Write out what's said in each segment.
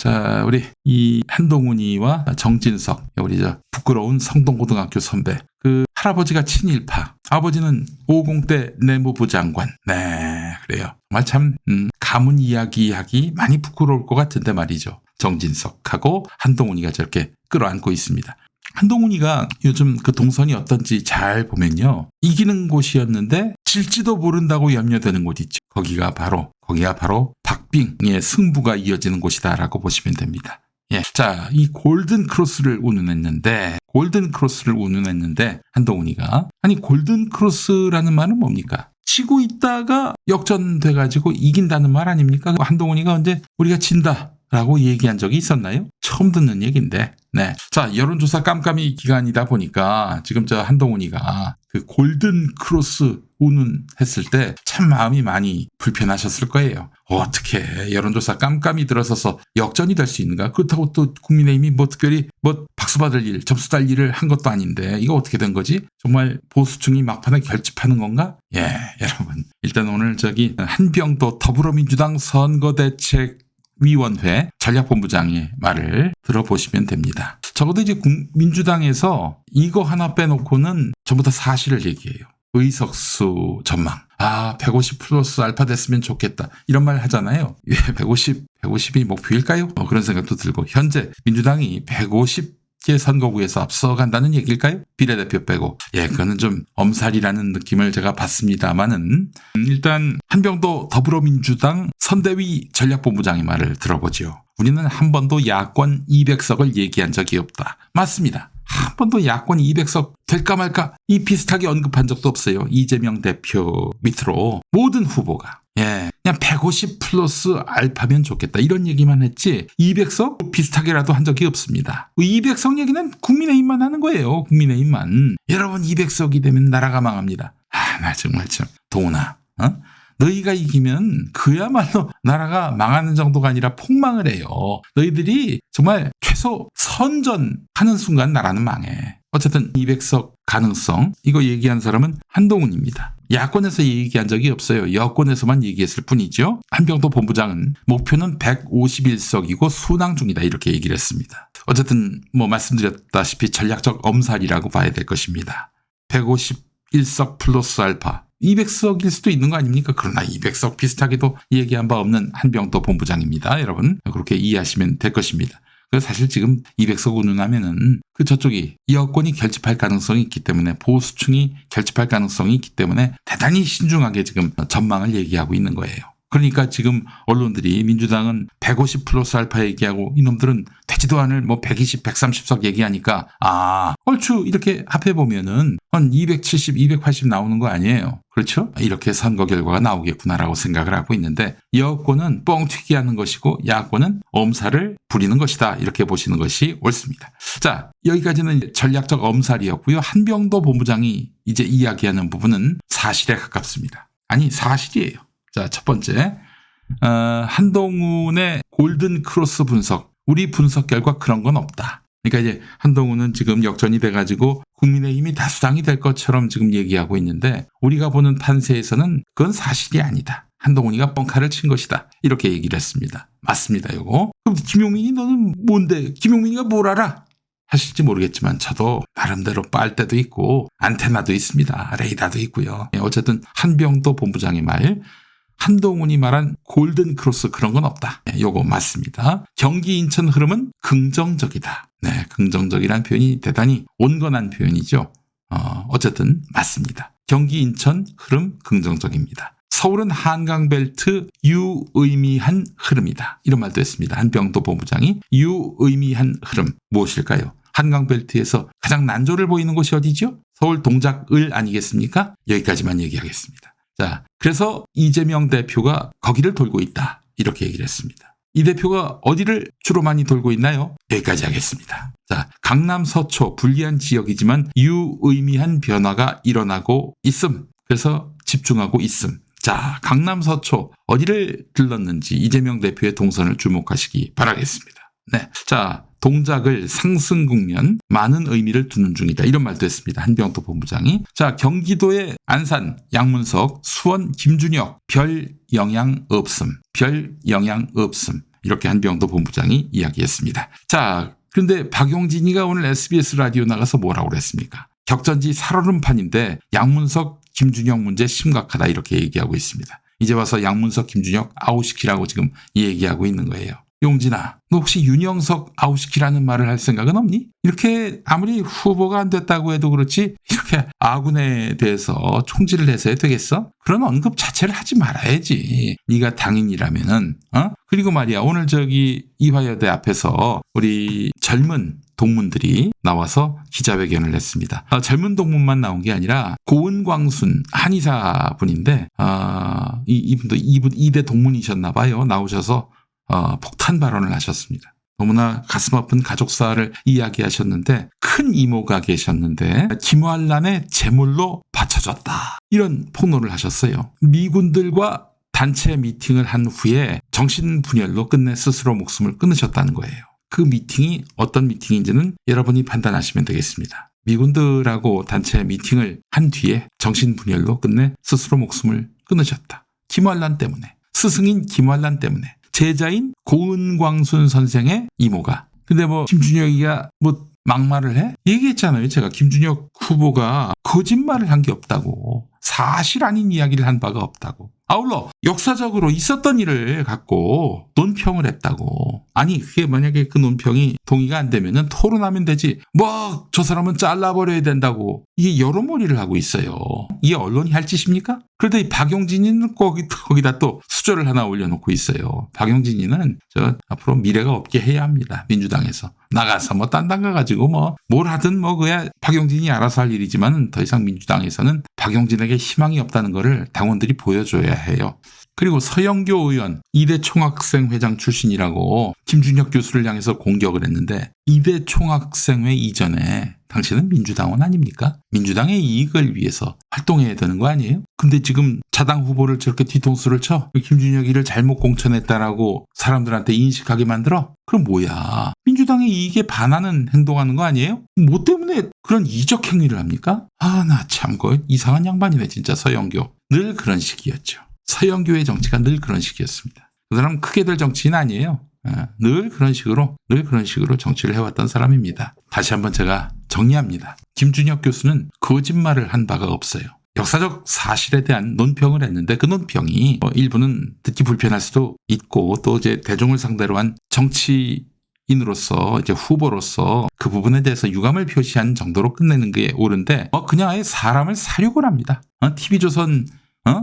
자, 우리 이 한동훈이와 정진석, 우리 부끄러운 성동고등학교 선배. 그 할아버지가 친일파, 아버지는 50대 내무부 장관. 네, 그래요. 정말 참 가문 이야기하기 많이 부끄러울 것 같은데 말이죠. 정진석하고 한동훈이가 저렇게 끌어안고 있습니다. 한동훈이가 요즘 그 동선이 어떤지 잘 보면요. 이기는 곳이었는데 질지도 모른다고 염려되는 곳 있죠. 거기가 바로 박빙의 승부가 이어지는 곳이다라고 보시면 됩니다. 예. 자, 이 골든 크로스를 운운했는데 한동훈이가 아니 골든 크로스라는 말은 뭡니까? 치고 있다가 역전돼가지고 이긴다는 말 아닙니까? 한동훈이가 언제 우리가 진다라고 얘기한 적이 있었나요? 처음 듣는 얘기인데. 네. 자, 여론조사 깜깜이 기간이다 보니까 지금 저 한동훈이가 그 골든 크로스 운운했을 때 참 마음이 많이 불편하셨을 거예요. 어떻게 여론조사 깜깜이 들어서서 역전이 될 수 있는가? 그렇다고 또 국민의힘이 특별히 박수 받을 일, 점수 딸 일을 한 것도 아닌데 이거 어떻게 된 거지? 정말 보수층이 막판에 결집하는 건가? 예, 여러분. 일단 오늘 한병도 더불어민주당 선거대책위원회 전략본부장의 말을 들어보시면 됩니다. 적어도 이제 민주당에서 이거 하나 빼놓고는 전부 다 사실을 얘기해요. 의석수 전망. 150 플러스 알파 됐으면 좋겠다. 이런 말 하잖아요. 150이 목표일까요? 그런 생각도 들고 현재 민주당이 150개 선거구에서 앞서간다는 얘기일까요? 비례대표 빼고. 예, 그거는 좀 엄살이라는 느낌을 제가 받습니다만은 일단 한병도 더불어민주당 선대위 전략본부장의 말을 들어보죠. 우리는 한 번도 야권 200석을 얘기한 적이 없다. 맞습니다. 한 번도 야권 200석 될까 말까 이 비슷하게 언급한 적도 없어요. 이재명 대표 밑으로 모든 후보가 그냥 150 플러스 알파면 좋겠다 이런 얘기만 했지 200석 비슷하게라도 한 적이 없습니다. 200석 얘기는 국민의힘만 하는 거예요. 국민의힘만. 여러분 200석이 되면 나라가 망합니다. 나 정말 참 동훈아 너희가 이기면 그야말로 나라가 망하는 정도가 아니라 폭망을 해요. 너희들이 정말 최소 선전하는 순간 나라는 망해. 어쨌든 200석 가능성 이거 얘기한 사람은 한동훈입니다. 야권에서 얘기한 적이 없어요. 여권에서만 얘기했을 뿐이죠. 한병도 본부장은 목표는 151석이고 순항 중이다 이렇게 얘기를 했습니다. 어쨌든 말씀드렸다시피 전략적 엄살이라고 봐야 될 것입니다. 151석 플러스 알파 200석일 수도 있는 거 아닙니까? 그러나 200석 비슷하게도 얘기한 바 없는 한병도 본부장입니다. 여러분 그렇게 이해하시면 될 것입니다. 사실 지금 200석 운운하면은 저쪽이 여권이 결집할 가능성이 있기 때문에 보수층이 결집할 가능성이 있기 때문에 대단히 신중하게 지금 전망을 얘기하고 있는 거예요. 그러니까 지금 언론들이 민주당은 150 플러스 알파 얘기하고 이놈들은 되지도 않을 120, 130석 얘기하니까 얼추 이렇게 합해보면은 한 270, 280 나오는 거 아니에요. 그렇죠? 이렇게 선거 결과가 나오겠구나라고 생각을 하고 있는데 여권은 뻥튀기 하는 것이고 야권은 엄살을 부리는 것이다. 이렇게 보시는 것이 옳습니다. 자, 여기까지는 전략적 엄살이었고요. 한병도 본부장이 이제 이야기하는 부분은 사실에 가깝습니다. 아니 사실이에요. 자, 첫 번째 한동훈의 골든 크로스 분석. 우리 분석 결과 그런 건 없다. 그러니까 이제 한동훈은 지금 역전이 돼가지고 국민의힘이 다수당이 될 것처럼 지금 얘기하고 있는데 우리가 보는 판세에서는 그건 사실이 아니다. 한동훈이가 뻥카를 친 것이다. 이렇게 얘기를 했습니다. 맞습니다. 요거. 그럼 김용민이 너는 뭔데? 김용민이가 뭘 알아? 하실지 모르겠지만 저도 나름대로 빨대도 있고 안테나도 있습니다. 레이더도 있고요. 어쨌든 한병도 본부장의 말. 한동훈이 말한 골든 크로스 그런 건 없다. 요거 맞습니다. 경기 인천 흐름은 긍정적이다. 네, 긍정적이라는 표현이 대단히 온건한 표현이죠. 어쨌든 맞습니다. 경기 인천 흐름 긍정적입니다. 서울은 한강벨트 유의미한 흐름이다. 이런 말도 했습니다. 한병도 본부장이 유의미한 흐름 무엇일까요? 한강벨트에서 가장 난조를 보이는 곳이 어디죠? 서울 동작을 아니겠습니까? 여기까지만 얘기하겠습니다. 자, 그래서 이재명 대표가 거기를 돌고 있다. 이렇게 얘기를 했습니다. 이 대표가 어디를 주로 많이 돌고 있나요? 여기까지 하겠습니다. 자, 강남 서초 불리한 지역이지만 유의미한 변화가 일어나고 있음. 그래서 집중하고 있음. 자, 강남 서초 어디를 들렀는지 이재명 대표의 동선을 주목하시기 바라겠습니다. 네. 자, 동작을 상승 국면 많은 의미를 두는 중이다. 이런 말도 했습니다. 한병도 본부장이. 자, 경기도의 안산, 양문석, 수원, 김준혁 별 영향 없음. 별 영향 없음. 이렇게 한병도 본부장이 이야기했습니다. 자, 그런데 박용진이가 오늘 SBS 라디오 나가서 뭐라고 그랬습니까? 격전지 살얼음판인데 양문석, 김준혁 문제 심각하다 이렇게 얘기하고 있습니다. 이제 와서 양문석, 김준혁 아웃시키라고 지금 얘기하고 있는 거예요. 용진아, 너 혹시 윤영석 아웃시키라는 말을 할 생각은 없니? 이렇게 아무리 후보가 안 됐다고 해도 그렇지 이렇게 아군에 대해서 총질을 해서 되겠어? 그런 언급 자체를 하지 말아야지. 네가 당인이라면은. 그리고 말이야, 오늘 저기 이화여대 앞에서 우리 젊은 동문들이 나와서 기자회견을 했습니다. 젊은 동문만 나온 게 아니라 고은광순 한의사 분인데 이분도 이대 동문이셨나 봐요. 나오셔서 폭탄 발언을 하셨습니다. 너무나 가슴 아픈 가족사를 이야기하셨는데 큰 이모가 계셨는데 김환란의 제물로 바쳐졌다. 이런 폭로를 하셨어요. 미군들과 단체 미팅을 한 후에 정신분열로 끝내 스스로 목숨을 끊으셨다는 거예요. 그 미팅이 어떤 미팅인지는 여러분이 판단하시면 되겠습니다. 미군들하고 단체 미팅을 한 뒤에 정신분열로 끝내 스스로 목숨을 끊으셨다. 김환란 때문에. 스승인 김환란 때문에. 제자인 고은광순 선생의 이모가. 근데 김준혁이가 막말을 해? 얘기했잖아요. 제가 김준혁 후보가 거짓말을 한 게 없다고. 사실 아닌 이야기를 한 바가 없다고. 아울러 역사적으로 있었던 일을 갖고 논평을 했다고. 아니 그게 만약에 그 논평이 동의가 안 되면은 토론하면 되지. 저 사람은 잘라버려야 된다고. 이게 여론몰이를 하고 있어요. 이게 언론이 할 짓입니까? 그런데 이 박용진이는 거기다 또 수저를 하나 올려놓고 있어요. 박용진이는 앞으로 미래가 없게 해야 합니다. 민주당에서. 나가서 딴 당 가가지고 뭘 하든 그야 박용진이 알아서 할 일이지만 더 이상 민주당에서는 박용진에게 희망이 없다는 거를 당원들이 보여줘야 해요. 그리고 서영교 의원 이대 총학생회장 출신이라고 김준혁 교수를 향해서 공격을 했는데 이대 총학생회 이전에 당신은 민주당원 아닙니까? 민주당의 이익을 위해서 활동해야 되는 거 아니에요? 근데 지금 자당 후보를 저렇게 뒤통수를 쳐 김준혁이를 잘못 공천했다라고 사람들한테 인식하게 만들어? 그럼 뭐야? 민주당의 이익에 반하는 행동하는 거 아니에요? 뭐 때문에 그런 이적 행위를 합니까? 나 참 이상한 양반이네 진짜. 서영교 늘 그런 식이었죠. 서영교의 정치가 늘 그런 식이었습니다. 그 사람은 크게 될 정치인 아니에요. 늘 그런 식으로 정치를 해왔던 사람입니다. 다시 한번 제가 정리합니다. 김준혁 교수는 거짓말을 한 바가 없어요. 역사적 사실에 대한 논평을 했는데 그 논평이 일부는 듣기 불편할 수도 있고 또 이제 대중을 상대로 한 정치인으로서 이제 후보로서 그 부분에 대해서 유감을 표시한 정도로 끝내는 게 옳은데 그냥 아예 사람을 사육을 합니다. TV조선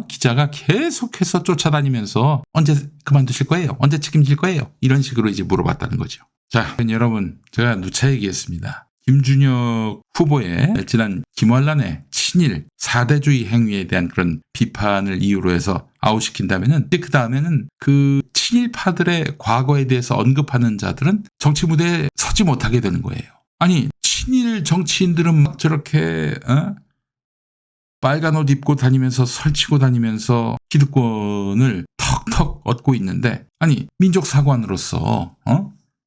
기자가 계속해서 쫓아다니면서 언제 그만두실 거예요? 언제 책임질 거예요? 이런 식으로 이제 물어봤다는 거죠. 자, 여러분, 제가 누차 얘기했습니다. 김준혁 후보의 지난 김환란의 친일 4대주의 행위에 대한 그런 비판을 이유로 해서 아웃시킨다면은 그 다음에는 그 친일파들의 과거에 대해서 언급하는 자들은 정치 무대에 서지 못하게 되는 거예요. 아니, 친일 정치인들은 막 저렇게 빨간 옷 입고 다니면서 설치고 다니면서 기득권을 턱턱 얻고 있는데 아니 민족사관으로서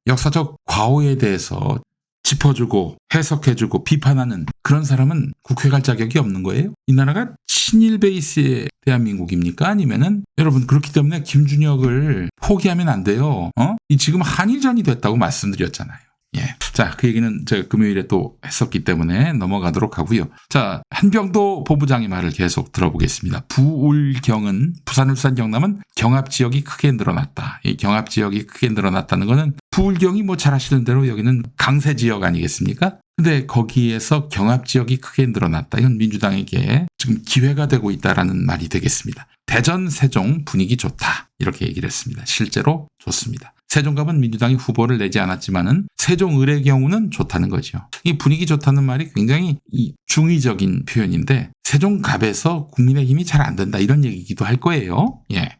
역사적 과오에 대해서 짚어주고 해석해주고 비판하는 그런 사람은 국회 갈 자격이 없는 거예요? 이 나라가 친일 베이스의 대한민국입니까? 아니면은 여러분 그렇기 때문에 김준혁을 포기하면 안 돼요. 지금 한일전이 됐다고 말씀드렸잖아요. 예. 자, 그 얘기는 제가 금요일에 또 했었기 때문에 넘어가도록 하고요. 자, 한병도 본부장의 말을 계속 들어보겠습니다. 부울경은 부산, 울산, 경남은 경합 지역이 크게 늘어났다. 이 경합 지역이 크게 늘어났다는 거는 부울경이 잘 아시는 대로 여기는 강세 지역 아니겠습니까? 근데 거기에서 경합 지역이 크게 늘어났다. 이건 민주당에게 지금 기회가 되고 있다라는 말이 되겠습니다. 대전, 세종 분위기 좋다. 이렇게 얘기를 했습니다. 실제로 좋습니다. 세종갑은 민주당이 후보를 내지 않았지만은 세종을의 경우는 좋다는 거죠. 이 분위기 좋다는 말이 굉장히 중의적인 표현인데 세종갑에서 국민의힘이 잘 안 된다 이런 얘기기도 할 거예요. 예.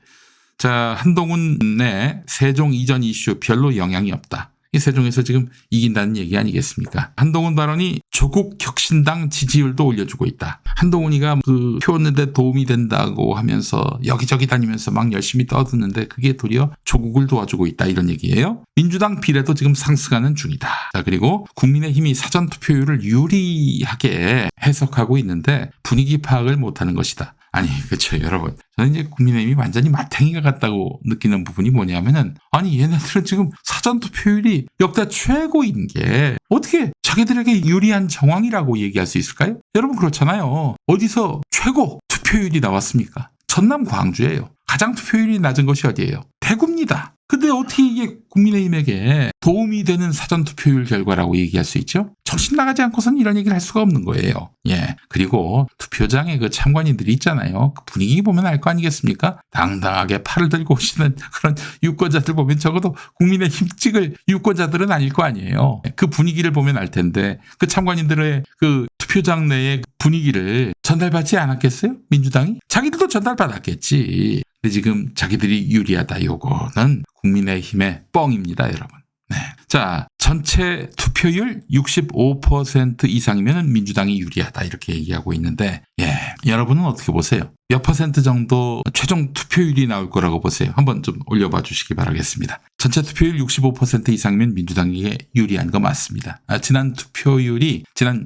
자, 한동훈의 세종 이전 이슈 별로 영향이 없다. 이 세종에서 지금 이긴다는 얘기 아니겠습니까? 한동훈 발언이 조국 혁신당 지지율도 올려주고 있다. 한동훈이가 그 표는데 도움이 된다고 하면서 여기저기 다니면서 막 열심히 떠드는데 그게 도리어 조국을 도와주고 있다 이런 얘기예요. 민주당 비례도 지금 상승하는 중이다. 자, 그리고 국민의힘이 사전투표율을 유리하게 해석하고 있는데 분위기 파악을 못하는 것이다. 아니, 그렇죠, 여러분. 저는 이제 국민의힘이 완전히 마탱이가 같다고 느끼는 부분이 뭐냐면은, 아니, 얘네들은 지금 사전투표율이 역대 최고인 게 어떻게 자기들에게 유리한 정황이라고 얘기할 수 있을까요? 여러분, 그렇잖아요. 어디서 최고 투표율이 나왔습니까? 전남 광주예요. 가장 투표율이 낮은 것이 어디예요? 대구입니다. 근데 어떻게 이게 국민의힘에게 도움이 되는 사전투표율 결과라고 얘기할 수 있죠? 정신 나가지 않고서는 이런 얘기를 할 수가 없는 거예요. 예. 그리고 투표장에 그 참관인들이 있잖아요. 그 분위기 보면 알 거 아니겠습니까? 당당하게 팔을 들고 오시는 그런 유권자들 보면 적어도 국민의힘 찍을 유권자들은 아닐 거 아니에요. 그 분위기를 보면 알 텐데 그 참관인들의 그 투표장 내의 분위기를 전달받지 않았겠어요? 민주당이? 자기들도 전달받았겠지. 근데 지금 자기들이 유리하다, 요거는 국민의힘의 뻥입니다, 여러분. 네. 자, 전체 투표율 65% 이상이면 민주당이 유리하다, 이렇게 얘기하고 있는데, 예, 여러분은 어떻게 보세요? 몇 퍼센트 정도 최종 투표율이 나올 거라고 보세요? 한번 좀 올려봐 주시기 바라겠습니다. 전체 투표율 65% 이상이면 민주당에게 유리한 거 맞습니다. 지난 투표율이, 지난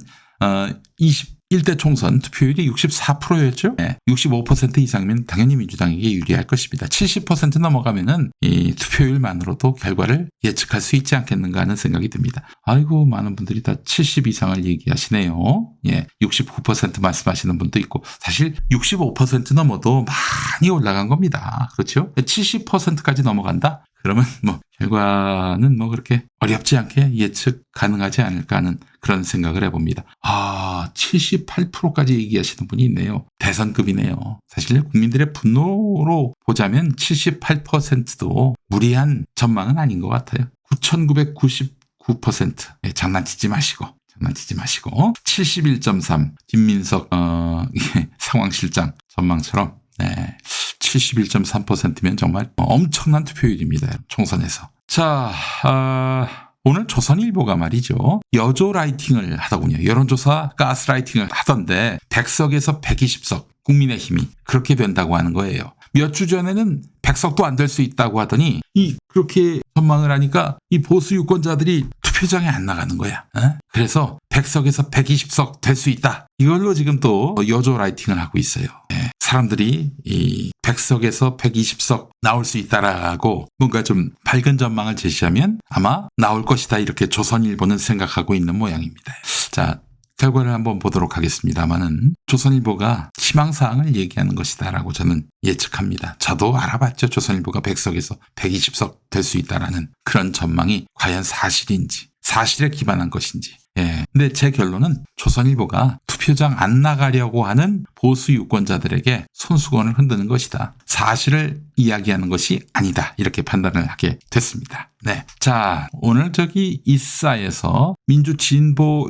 21대 총선 투표율이 64%였죠. 네, 65% 이상이면 당연히 민주당에게 유리할 것입니다. 70% 넘어가면은 이 투표율만으로도 결과를 예측할 수 있지 않겠는가 하는 생각이 듭니다. 아이고, 많은 분들이 다 70 이상을 얘기하시네요. 예, 69% 말씀하시는 분도 있고, 사실 65% 넘어도 많이 올라간 겁니다. 그렇죠? 70%까지 넘어간다? 그러면 뭐 결과는 뭐 그렇게 어렵지 않게 예측 가능하지 않을까 하는 그런 생각을 해봅니다. 78%까지 얘기하시는 분이 있네요. 대선급이네요. 사실 국민들의 분노로 보자면 78%도 무리한 전망은 아닌 것 같아요. 9,999%. 네, 장난치지 마시고 71.3 김민석 상황실장 전망처럼, 네, 71.3%면 정말 엄청난 투표율입니다. 총선에서. 자, 오늘 조선일보가 말이죠. 여조 라이팅을 하더군요. 여론조사 가스라이팅을 하던데 100석에서 120석 국민의힘이 그렇게 된다고 하는 거예요. 몇 주 전에는 100석도 안 될 수 있다고 하더니 그렇게 전망을 하니까 이 보수 유권자들이 투표장에 안 나가는 거야. 그래서 100석에서 120석 될 수 있다. 이걸로 지금 또 여조 라이팅을 하고 있어요. 네. 사람들이 이 100석에서 120석 나올 수 있다라고 뭔가 좀 밝은 전망을 제시하면 아마 나올 것이다, 이렇게 조선일보는 생각하고 있는 모양입니다. 자, 결과를 한번 보도록 하겠습니다만은 조선일보가 희망사항을 얘기하는 것이다라고 저는 예측합니다. 저도 알아봤죠. 조선일보가 100석에서 120석 될 수 있다라는 그런 전망이 과연 사실인지, 사실에 기반한 것인지. 예. 근데 제 결론은 조선일보가 투표장 안 나가려고 하는 보수 유권자들에게 손수건을 흔드는 것이다. 사실을 이야기하는 것이 아니다. 이렇게 판단을 하게 됐습니다. 네. 자, 오늘 이사에서 민주진보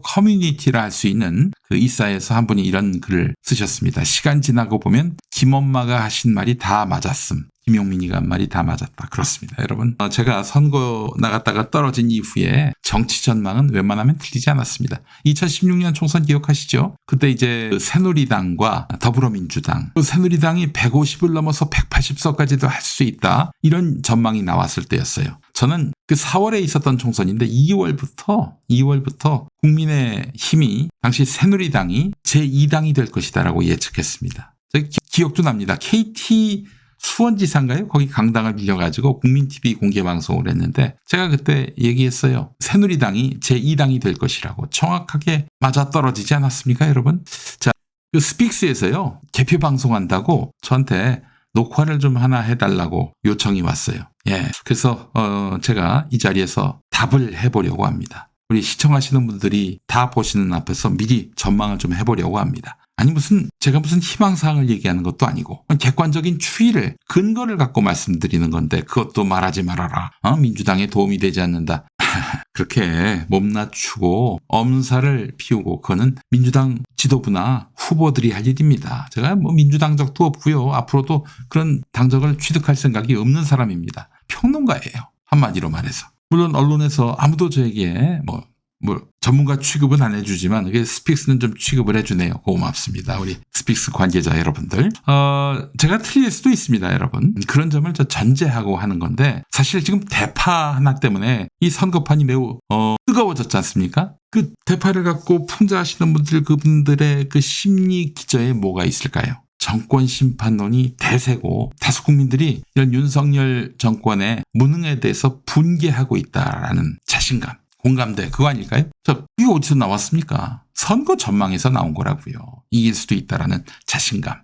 커뮤니티라 할 수 있는 그 이사에서 한 분이 이런 글을 쓰셨습니다. 시간 지나고 보면 김엄마가 하신 말이 다 맞았음. 김용민이가 한 말이 다 맞았다. 그렇습니다. 여러분, 제가 선거 나갔다가 떨어진 이후에 정치 전망은 웬만하면 틀리지 않았습니다. 2016년 총선 기억하시죠? 그때 이제 새누리당과 더불어민주당, 새누리당이 150을 넘어서 180석까지도 할 수 있다, 이런 전망이 나왔을 때였어요. 저는 그 4월에 있었던 총선인데 2월부터 국민의힘이, 당시 새누리당이 제2당이 될 것이다라고 예측했습니다. 기억도 납니다. KT 수원지사인가요? 거기 강당을 빌려가지고 국민TV 공개방송을 했는데 제가 그때 얘기했어요. 새누리당이 제2당이 될 것이라고. 정확하게 맞아떨어지지 않았습니까, 여러분? 자, 그 스픽스에서요, 개표 방송한다고 저한테 녹화를 좀 하나 해달라고 요청이 왔어요. 예, 그래서 제가 이 자리에서 답을 해보려고 합니다. 우리 시청하시는 분들이 다 보시는 앞에서 미리 전망을 좀 해보려고 합니다. 아니, 제가 무슨 희망사항을 얘기하는 것도 아니고 객관적인 추이를, 근거를 갖고 말씀드리는 건데 그것도 말하지 말아라. 민주당에 도움이 되지 않는다. 그렇게 몸 낮추고 엄살을 피우고, 그거는 민주당 지도부나 후보들이 할 일입니다. 제가 뭐 민주당적도 없고요. 앞으로도 그런 당적을 취득할 생각이 없는 사람입니다. 평론가예요. 한마디로 말해서. 물론 언론에서 아무도 저에게 뭐 전문가 취급은 안 해주지만 이게 스픽스는 좀 취급을 해주네요. 고맙습니다. 우리 스픽스 관계자 여러분들. 제가 틀릴 수도 있습니다, 여러분. 그런 점을 저 전제하고 하는 건데 사실 지금 대파 하나 때문에 이 선거판이 매우 뜨거워졌지 않습니까? 그 대파를 갖고 풍자하시는 분들 그분들의 그 심리 기저에 뭐가 있을까요? 정권 심판론이 대세고 다수 국민들이 이런 윤석열 정권의 무능에 대해서 분개하고 있다라는 자신감, 공감대 그거 아닐까요? 이거 어디서 나왔습니까? 선거 전망에서 나온 거라고요. 이길 수도 있다라는 자신감.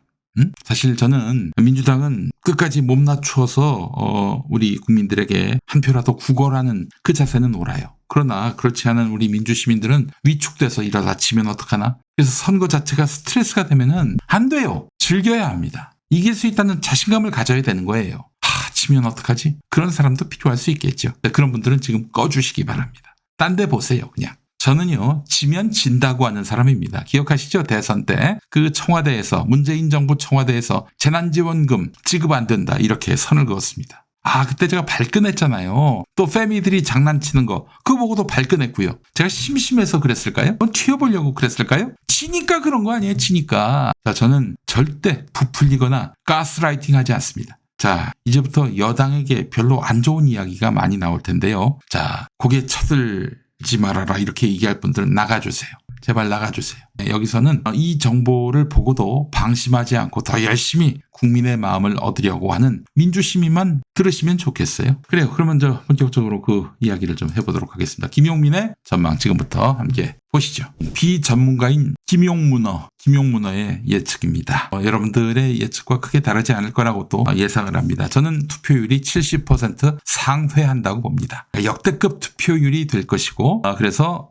사실 저는 민주당은 끝까지 몸 낮추어서 우리 국민들에게 한 표라도 구걸하는 그 자세는 옳아요. 그러나 그렇지 않은 우리 민주시민들은 위축돼서 이러다 지면 어떡하나? 그래서 선거 자체가 스트레스가 되면은 안 돼요. 즐겨야 합니다. 이길 수 있다는 자신감을 가져야 되는 거예요. 지면 어떡하지? 그런 사람도 필요할 수 있겠죠. 그런 분들은 지금 꺼주시기 바랍니다. 딴 데 보세요, 그냥. 저는요, 지면 진다고 하는 사람입니다. 기억하시죠? 대선 때 그 청와대에서, 문재인 정부 청와대에서 재난지원금 지급 안 된다 이렇게 선을 그었습니다. 그때 제가 발끈했잖아요. 또 패미들이 장난치는 거 그거 보고도 발끈했고요. 제가 심심해서 그랬을까요? 튀어보려고 그랬을까요? 지니까 그런 거 아니에요, 지니까. 자, 저는 절대 부풀리거나 가스라이팅 하지 않습니다. 자, 이제부터 여당에게 별로 안 좋은 이야기가 많이 나올 텐데요. 자, 고개 쳐들지 말아라 이렇게 얘기할 분들은 나가주세요. 제발 나가주세요. 여기서는 이 정보를 보고도 방심하지 않고 더 열심히 국민의 마음을 얻으려고 하는 민주시민만 들으시면 좋겠어요. 그래요. 그러면 저 본격적으로 그 이야기를 좀 해보도록 하겠습니다. 김용민의 전망 지금부터 함께 보시죠. 비전문가인 김용문어의 예측입니다. 여러분들의 예측과 크게 다르지 않을 거라고 또 예상을 합니다. 저는 투표율이 70% 상회한다고 봅니다. 역대급 투표율이 될 것이고 그래서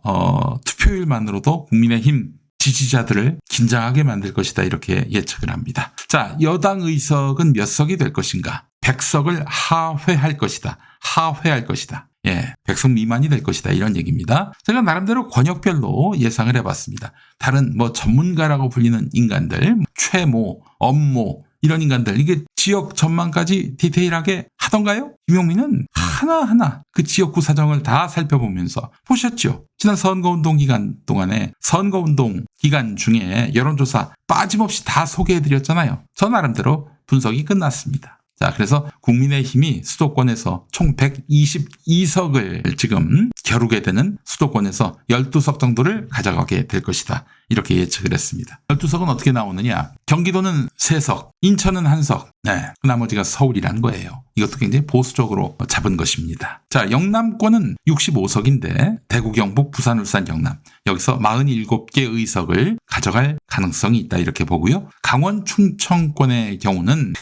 투표율만으로도 국민의힘 지지자들을 긴장하게 만들 것이다 이렇게 예측을 합니다. 자, 여당 의석은 몇 석이 될 것인가? 100석을 하회할 것이다. 하회할 것이다. 100석 미만이 될 것이다 이런 얘기입니다. 제가 나름대로 권역별로 예상을 해봤습니다. 다른 전문가라고 불리는 인간들, 최모, 엄모 이런 인간들 이게 지역 전망까지 디테일하게 하던가요? 김용민은 하나하나 그 지역구 사정을 다 살펴보면서 보셨죠? 지난 선거운동 기간 동안에 선거운동 기간 중에 여론조사 빠짐없이 다 소개해드렸잖아요. 저 나름대로 분석이 끝났습니다. 자, 그래서 국민의힘이 수도권에서 총 122석을 지금 겨루게 되는 수도권에서 12석 정도를 가져가게 될 것이다. 이렇게 예측을 했습니다. 12석은 어떻게 나오느냐? 경기도는 3석, 인천은 1석, 그 나머지가 서울이란 거예요. 이것도 굉장히 보수적으로 잡은 것입니다. 자, 영남권은 65석인데 대구, 경북, 부산, 울산, 영남 여기서 47개 의석을 가져갈 가능성이 있다 이렇게 보고요. 강원, 충청권의 경우는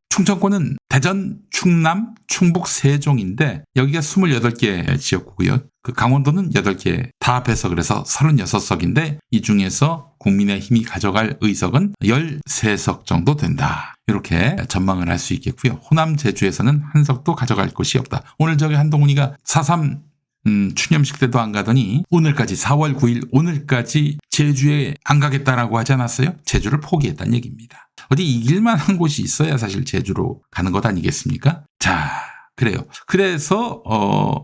충청권은 대전, 충남, 충북, 세종인데 여기가 28개 지역구고요. 강원도는 8개 다 합해서 그래서 36석인데 이 중에서 국민의힘이 가져갈 의석은 13석 정도 된다. 이렇게 전망을 할 수 있겠고요. 호남, 제주에서는 1석도 가져갈 곳이 없다. 오늘 저기 한동훈이가 4.3 추념식 때도 안 가더니 오늘까지 4월 9일 오늘까지 제주에 안 가겠다라고 하지 않았어요? 제주를 포기했다는 얘기입니다. 어디 이길만한 곳이 있어야 사실 제주로 가는 것 아니겠습니까? 자, 그래요. 그래서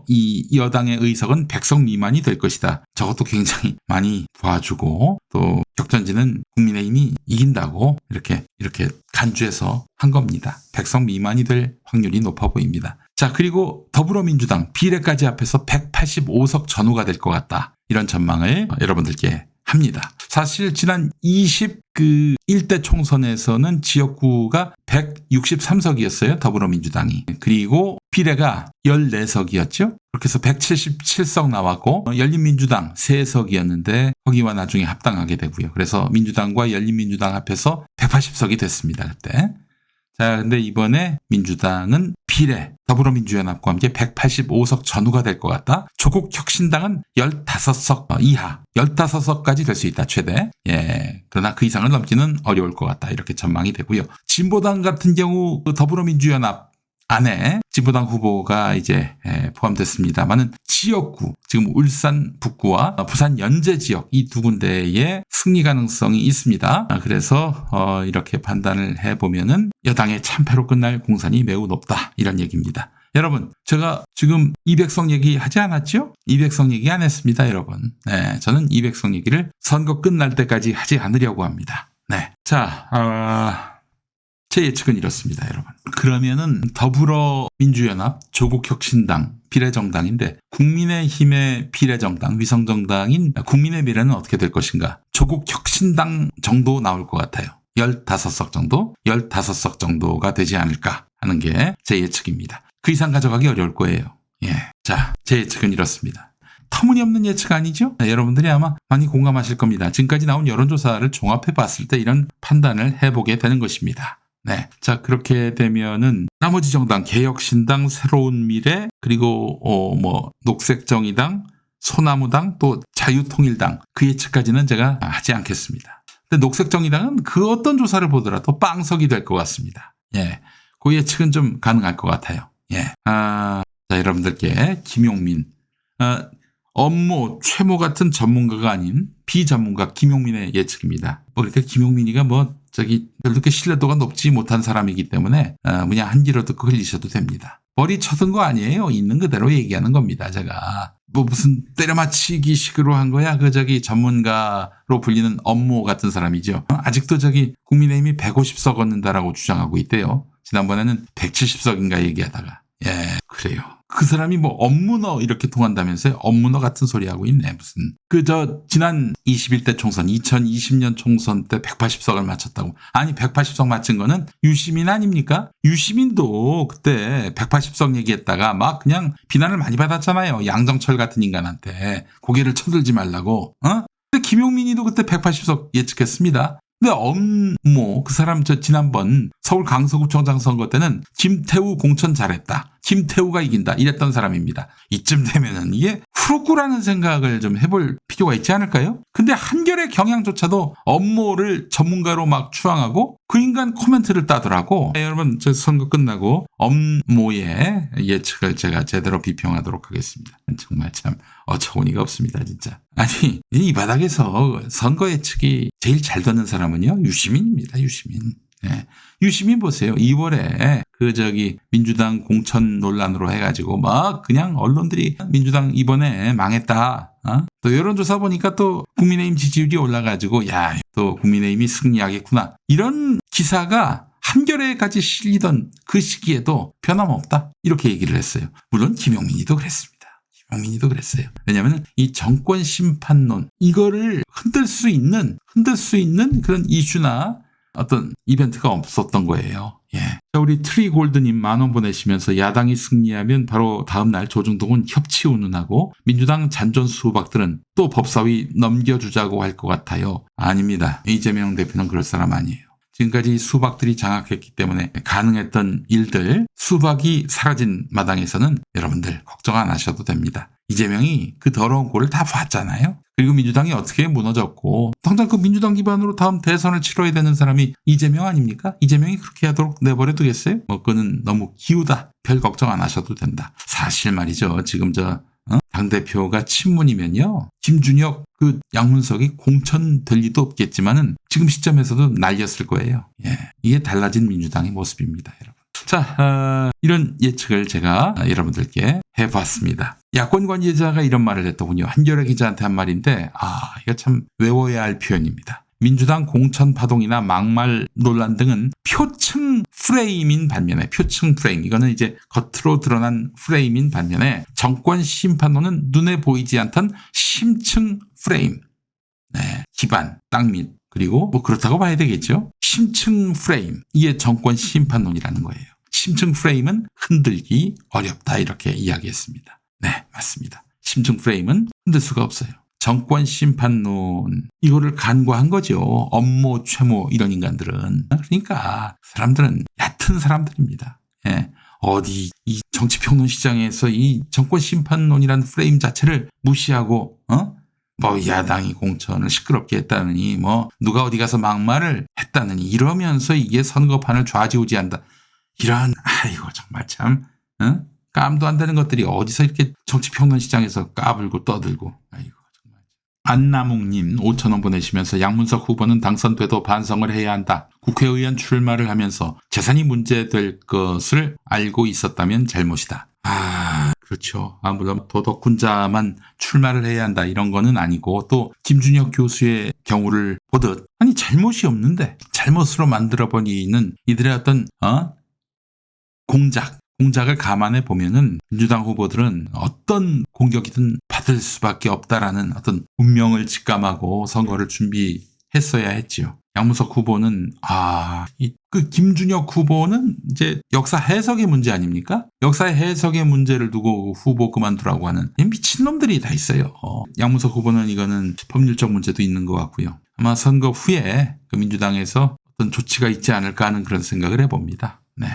이 여당의 의석은 100석 미만이 될 것이다. 저것도 굉장히 많이 봐주고 또 격전지는 국민의힘이 이긴다고 이렇게 간주해서 한 겁니다. 100석 미만이 될 확률이 높아 보입니다. 자, 그리고 더불어민주당 비례까지 합해서 185석 전후가 될 것 같다. 이런 전망을 여러분들께 합니다. 사실 지난 21대 총선에서는 지역구가 163석이었어요. 더불어민주당이. 그리고 비례가 14석이었죠. 그렇게 해서 177석 나왔고 열린민주당 3석이었는데 거기와 나중에 합당하게 되고요. 그래서 민주당과 열린민주당 합해서 180석이 됐습니다. 그때. 자, 근데 이번에 민주당은 비례, 더불어민주연합과 함께 185석 전후가 될 것 같다. 조국혁신당은 15석 이하, 15석까지 될 수 있다, 최대. 그러나 그 이상을 넘기는 어려울 것 같다. 이렇게 전망이 되고요. 진보당 같은 경우 더불어민주연합 안에 진보당 후보가 이제 포함됐습니다만은 지역구, 지금 울산 북구와 부산 연제 지역 이 두 군데에 승리 가능성이 있습니다. 그래서 이렇게 판단을 해보면은 여당의 참패로 끝날 공산이 매우 높다 이런 얘기입니다. 여러분, 제가 지금 이백석 얘기 하지 않았죠? 이백석 얘기 안 했습니다, 여러분. 네, 저는 이백석 얘기를 선거 끝날 때까지 하지 않으려고 합니다. 네. 자, 제 예측은 이렇습니다, 여러분. 그러면은 더불어민주연합, 조국혁신당, 비례정당인데 국민의힘의 비례정당, 위성정당인 국민의 미래는 어떻게 될 것인가? 조국혁신당 정도 나올 것 같아요. 15석 정도? 15석 정도가 되지 않을까 하는 게 제 예측입니다. 그 이상 가져가기 어려울 거예요. 예. 자, 제 예측은 이렇습니다. 터무니없는 예측 아니죠? 네, 여러분들이 아마 많이 공감하실 겁니다. 지금까지 나온 여론조사를 종합해 봤을 때 이런 판단을 해보게 되는 것입니다. 네. 자, 그렇게 되면은 나머지 정당, 개혁신당, 새로운 미래, 그리고 녹색정의당, 소나무당, 또 자유통일당 그 예측까지는 제가 하지 않겠습니다. 근데 녹색정의당은 그 어떤 조사를 보더라도 빵석이 될 것 같습니다. 예. 그 예측은 좀 가능할 것 같아요. 예. 자, 여러분들께 김용민, 업무 최모 같은 전문가가 아닌 비전문가 김용민의 예측입니다. 그러니까 김용민이가 별로 그렇게 신뢰도가 높지 못한 사람이기 때문에 그냥 한 귀로 듣고 흘리셔도 됩니다. 머리 쳐든 거 아니에요. 있는 그대로 얘기하는 겁니다. 제가 무슨 때려맞히기 식으로 한 거야. 전문가로 불리는 업무 같은 사람이죠. 아직도 국민의힘이 150석 얻는다라고 주장하고 있대요. 지난번에는 170석인가 얘기하다가. 예, 그래요. 그 사람이 업무너 이렇게 통한다면서요? 업무너 같은 소리 하고 있네, 무슨. 지난 21대 총선, 2020년 총선 때 180석을 맞췄다고. 아니, 180석 맞춘 거는 유시민 아닙니까? 유시민도 그때 180석 얘기했다가 막 그냥 비난을 많이 받았잖아요. 양정철 같은 인간한테. 고개를 쳐들지 말라고. 근데 김용민이도 그때 180석 예측했습니다. 근데 그 사람 지난번 서울 강서구청장 선거 때는 김태우 공천 잘했다. 김태우가 이긴다. 이랬던 사람입니다. 이쯤 되면은 이게 후루꾸라는 생각을 좀 해볼 필요가 있지 않을까요? 근데 한결의 경향조차도 업무를 전문가로 막 추앙하고 그 인간 코멘트를 따더라고. 네, 여러분, 저 선거 끝나고 업무의 예측을 제가 제대로 비평하도록 하겠습니다. 정말 참 어처구니가 없습니다, 진짜. 아니, 이 바닥에서 선거 예측이 제일 잘 되는 사람은요, 유시민입니다, 유시민. 네. 유시민 보세요. 2월에 민주당 공천 논란으로 해가지고 막 그냥 언론들이 민주당 이번에 망했다. 또 여론조사 보니까 또 국민의힘 지지율이 올라가지고 또 국민의힘이 승리하겠구나. 이런 기사가 한겨레까지 실리던 그 시기에도 변함없다. 이렇게 얘기를 했어요. 물론 김용민이도 그랬습니다. 김용민이도 그랬어요. 왜냐하면 이 정권 심판론 이거를 흔들 수 있는 그런 이슈나 어떤 이벤트가 없었던 거예요. 예. 자, 우리 트리골드님 10,000원 보내시면서 야당이 승리하면 바로 다음 날 조중동은 협치 운운하고 민주당 잔존 수박들은 또 법사위 넘겨주자고 할 것 같아요. 아닙니다. 이재명 대표는 그럴 사람 아니에요. 지금까지 수박들이 장악했기 때문에 가능했던 일들, 수박이 사라진 마당에서는 여러분들 걱정 안 하셔도 됩니다. 이재명이 그 더러운 꼴을 다 봤잖아요. 그리고 민주당이 어떻게 무너졌고 당장 그 민주당 기반으로 다음 대선을 치러야 되는 사람이 이재명 아닙니까? 이재명이 그렇게 하도록 내버려 두겠어요? 그거는 너무 기우다. 별 걱정 안 하셔도 된다. 사실 말이죠. 지금 당대표가 친문이면요. 김준혁 양문석이 공천될 리도 없겠지만은 지금 시점에서도 날렸을 거예요. 예. 이게 달라진 민주당의 모습입니다, 여러분. 자, 이런 예측을 제가 여러분들께 해봤습니다. 야권 관계자가 이런 말을 했더군요. 한겨레 기자한테 한 말인데, 이거 참 외워야 할 표현입니다. 민주당 공천 파동이나 막말 논란 등은 표층 프레임인 반면에 이거는 이제 겉으로 드러난 프레임인 반면에 정권 심판론은 눈에 보이지 않던 심층 프레임, 기반, 땅밑 그리고 그렇다고 봐야 되겠죠. 심층 프레임, 이게 정권 심판론이라는 거예요. 심층 프레임은 흔들기 어렵다 이렇게 이야기했습니다. 네, 맞습니다. 심층 프레임은 흔들 수가 없어요. 정권 심판론 이거를 간과한 거죠. 업무 최모 이런 인간들은. 그러니까 사람들은 얕은 사람들입니다. 예. 어디 이 정치평론 시장에서 이 정권 심판론이라는 프레임 자체를 무시하고 야당이 공천을 시끄럽게 했다느니 누가 어디 가서 막말을 했다느니 이러면서 이게 선거판을 좌지우지한다. 이런 정말 참 깜도 안 되는 것들이 어디서 이렇게 정치평론 시장에서 까불고 떠들고 안나묵님 5,000원 보내시면서 양문석 후보는 당선돼도 반성을 해야 한다. 국회의원 출마를 하면서 재산이 문제될 것을 알고 있었다면 잘못이다. 그렇죠. 물론 도덕군자만 출마를 해야 한다 이런 거는 아니고 또 김준혁 교수의 경우를 보듯 아니 잘못이 없는데 잘못으로 만들어버리는 이들의 어떤 공작을 감안해 보면은 민주당 후보들은 어떤 공격이든 받을 수밖에 없다라는 어떤 운명을 직감하고 선거를 준비했어야 했지요. 양문석 후보는 그 김준혁 후보는 이제 역사 해석의 문제 아닙니까? 역사의 해석의 문제를 두고 후보 그만두라고 하는 미친놈들이 다 있어요. 양문석 후보는 이거는 법률적 문제도 있는 것 같고요. 아마 선거 후에 그 민주당에서 어떤 조치가 있지 않을까 하는 그런 생각을 해봅니다. 네.